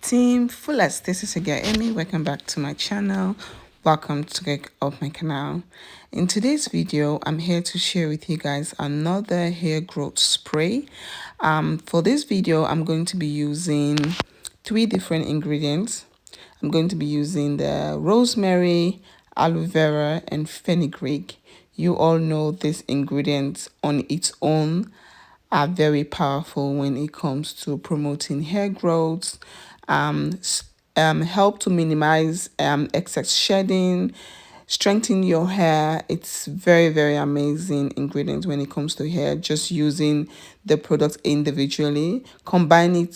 Team Fullest, this is again Amy. Welcome back to my channel. Welcome to get up my canal. In today's video, I'm here to share with you guys another hair growth spray. For this video, I'm going to be using 3 different ingredients. I'm going to be using the rosemary, aloe vera, and fenugreek. You all know this ingredient on its own are very powerful when it comes to promoting hair growth, help to minimize excess shedding, strengthen your hair. It's very amazing ingredient when it comes to hair. Just using the products individually, combine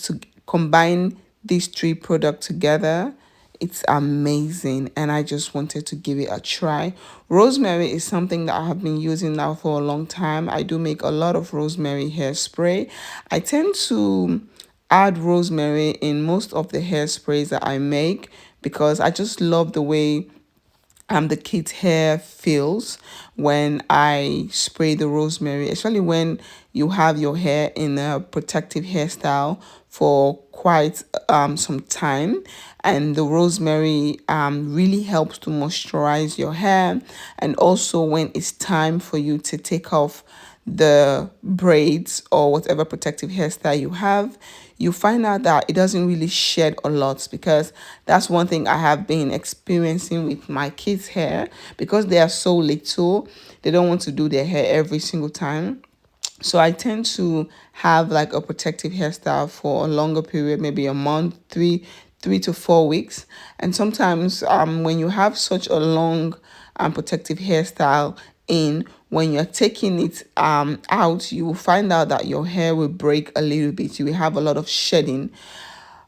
these 3 products together, it's amazing, and I just wanted to give it a try. Rosemary is something that I have been using now for a long time. I do make a lot of rosemary hairspray. I tend to add rosemary in most of the hairsprays that I make because I just love the way the kid's hair feels when I spray the rosemary, especially when you have your hair in a protective hairstyle for quite some time, and the rosemary really helps to moisturize your hair. And also when it's time for you to take off the braids or whatever protective hairstyle you have, you find out that it doesn't really shed a lot, because that's one thing I have been experiencing with my kids' hair. Because they are so little, they don't want to do their hair every single time. So I tend to have like a protective hairstyle for a longer period, maybe a month, three to 4 weeks. And sometimes when you have such a long protective hairstyle in, when you're taking it out, you will find out that your hair will break a little bit. You will have a lot of shedding.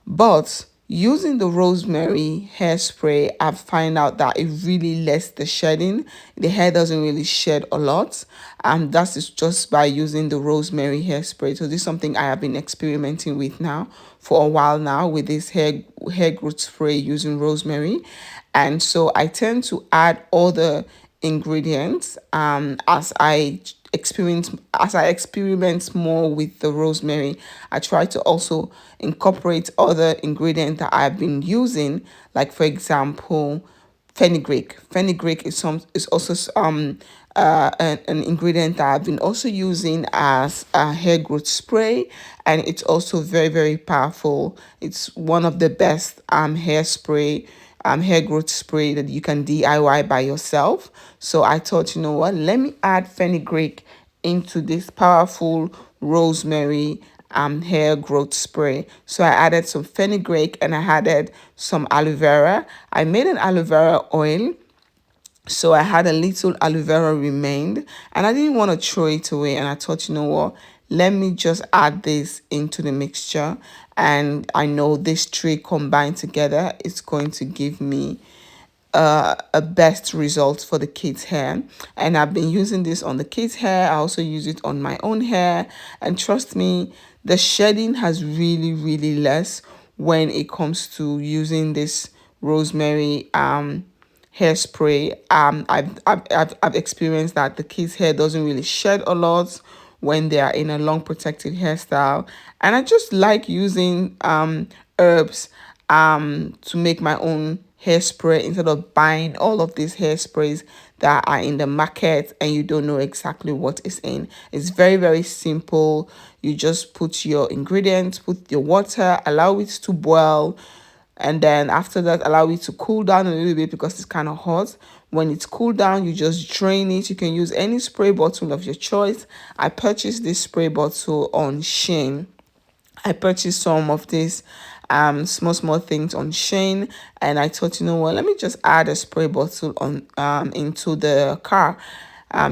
But using the rosemary hairspray, I've found out that it really lets the shedding. The hair doesn't really shed a lot. And that is just by using the rosemary hairspray. So this is something I have been experimenting with now for a while now, with this hair growth spray using rosemary. And so I tend to add all the ingredients as I experiment more with the rosemary. I try to also incorporate other ingredients that I've been using, like for example fenugreek. Fenugreek is also an ingredient that I've been also using as a hair growth spray, and it's also very powerful. It's one of the best hair growth spray that you can DIY by yourself. So I thought, you know what, let me add fenugreek into this powerful rosemary hair growth spray. So I added some fenugreek and I added some aloe vera. I made an aloe vera oil, so I had a little aloe vera remained, and I didn't want to throw it away. And I thought, you know what, let me just add this into the mixture. And I know these 3 combined together is going to give me a best result for the kids' hair. And I've been using this on the kids' hair. I also use it on my own hair. And trust me, the shedding has really less when it comes to using this rosemary hairspray. I've experienced that the kids' hair doesn't really shed a lot when they are in a long protective hairstyle. And I just like using herbs to make my own hairspray instead of buying all of these hairsprays that are in the market and you don't know exactly what is in. It's very simple. You just put your ingredients, put your water, allow it to boil, and then after that allow it to cool down a little bit because it's kind of hot. When it's cooled down, you just drain it. You can use any spray bottle of your choice. I purchased this spray bottle on Shein. I purchased some of these small things on Shein, and I thought, you know what, let me just add a spray bottle on into the car.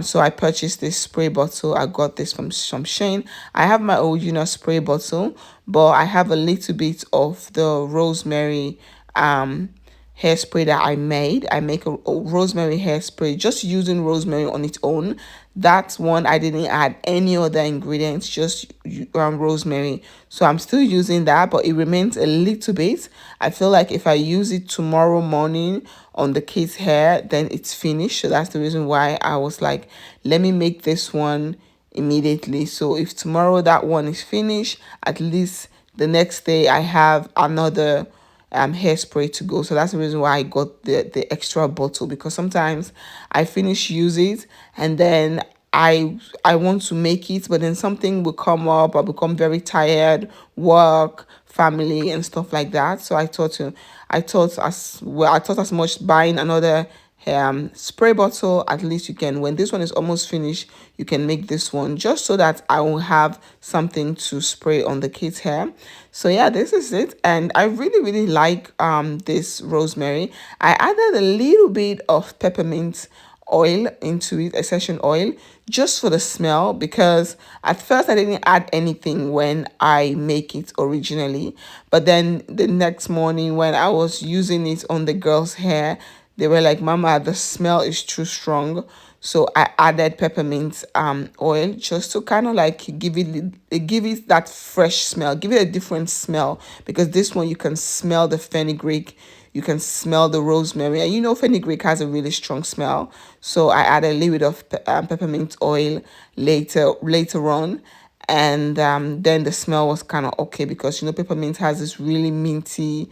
So I purchased this spray bottle. I got this from Shein. I have my original spray bottle, but I have a little bit of the rosemary hairspray that I made. I make a rosemary hairspray just using rosemary on its own. That one I didn't add any other ingredients, just rosemary. So I'm still using that, but it remains a little bit. I feel like if I use it tomorrow morning on the kids' hair, then it's finished. So that's the reason why I was like, let me make this one immediately. So if tomorrow that one is finished, at least the next day I have another hairspray to go. So that's the reason why I got the extra bottle, because sometimes I finish use it and then I want to make it, but then something will come up. I become very tired, work, family, and stuff like that. So I thought as much buying another spray bottle. At least you can, when this one is almost finished, you can make this one, just so that I will have something to spray on the kids hair. So yeah, this is it, and I really like this rosemary. I added a little bit of peppermint oil into it, essential oil, just for the smell, because at first I didn't add anything when I make it originally, but then the next morning when I was using it on the girls' hair, they were like, Mama, the smell is too strong. So I added peppermint oil, just to kind of like give it that fresh smell, give it a different smell, because this one you can smell the fenugreek, you can smell the rosemary, and you know fenugreek has a really strong smell. So I added a little bit of peppermint oil later on, and then the smell was kind of okay, because you know peppermint has this really minty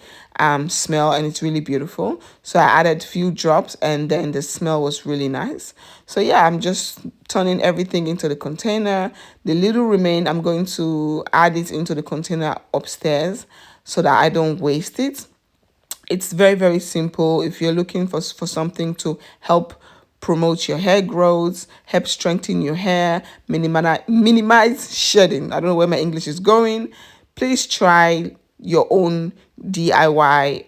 smell, and it's really beautiful. So I added a few drops, and then the smell was really nice. So yeah, I'm just turning everything into the container. The little remain, I'm going to add it into the container upstairs so that I don't waste it. It's very simple. If you're looking for something to help promote your hair growth, help strengthen your hair, minimize shedding, I don't know where my English is going, please try your own DIY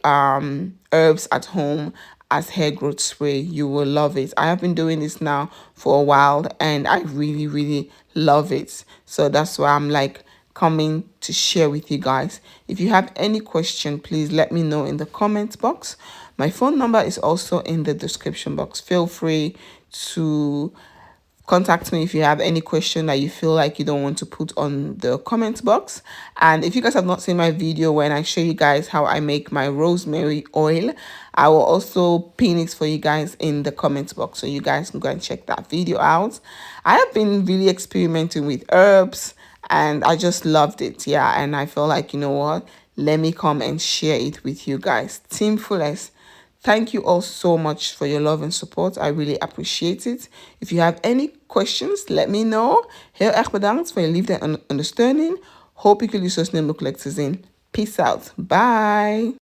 herbs at home as hair growth spray. You will love it. I have been doing this now for a while, and I really love it. So that's why I'm like coming to share with you guys. If you have any question, please let me know in the comment box. My phone number is also in the description box. Feel free to contact me if you have any question that you feel like you don't want to put on the comment box. And if you guys have not seen my video when I show you guys how I make my rosemary oil, I will also pin it for you guys in the comment box, so you guys can go and check that video out. I have been really experimenting with herbs, and I just loved it. Yeah, and I feel like, you know what, let me come and share it with you guys. Team Fullest, thank you all so much for your love and support. I really appreciate it. If you have any questions, let me know. Heel erg bedankt voor je liefde en ondersteuning. Hoop ik jullie zo snel mogelijk te zien. Peace out. Bye.